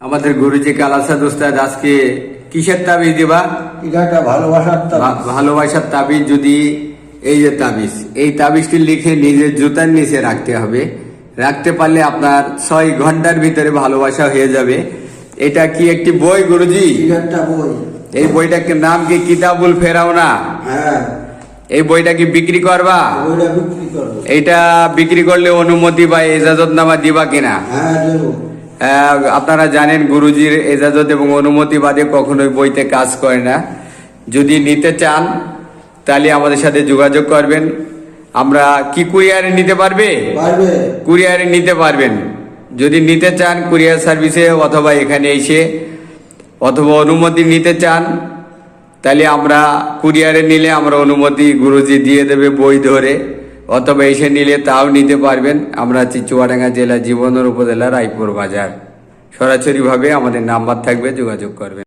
আমাদের গুরুজি কালাসাদ উস্তাদ আজকে কিসের তাবিজ দিবা? এটা একটা ভালোবাসার তাবিজ। ভালোবাসার তাবিজ। যদি এই যে তাবিজ, এই তাবিজটি লিখে নিজের জুতার নিচে রাখতে হবে। রাখতে পারলে আপনার 6 ঘন্টার ভিতরে ভালোবাসা হয়ে যাবে। এটা কি একটি বই গুরুজি? এটা একটা বই। এই বইটাকে নাম কি কিতাবুল ফেরাউনা? হ্যাঁ, এই বইটা কি বিক্রি করবা? বইটা বিক্রি করবো। এইটা বিক্রি করলে অনুমতি বা এজাজতনামা দিবা কিনা? হ্যাঁ, দেবো। আপনারা জানেন গুরুজির এজাজত এবং অনুমতি বাদে কখনোই বইতে কাজ করে না। যদি নিতে চান তাহলে আমাদের সাথে যোগাযোগ করবেন। আমরা কি কুরিয়ারে নিতে পারবে? পারবে। কুরিয়ারে নিতে পারবেন। যদি নিতে চান কুরিয়ার সার্ভিসে অথবা এখানে এসে, অথবা অনুমতি নিতে চান তাহলে আমরা কুরিয়ারে নিলে আমরা অনুমতি গুরুজি দিয়ে দেবে বই ধরে, অথবা এসে নিলে তাও নিতে পারবেন। আমরা আছি চুয়াডাঙ্গা জেলা জীবনের উপজেলা রায়পুর বাজার। সরাসরিভাবে আমাদের নাম্বার থাকবে, যোগাযোগ করবেন।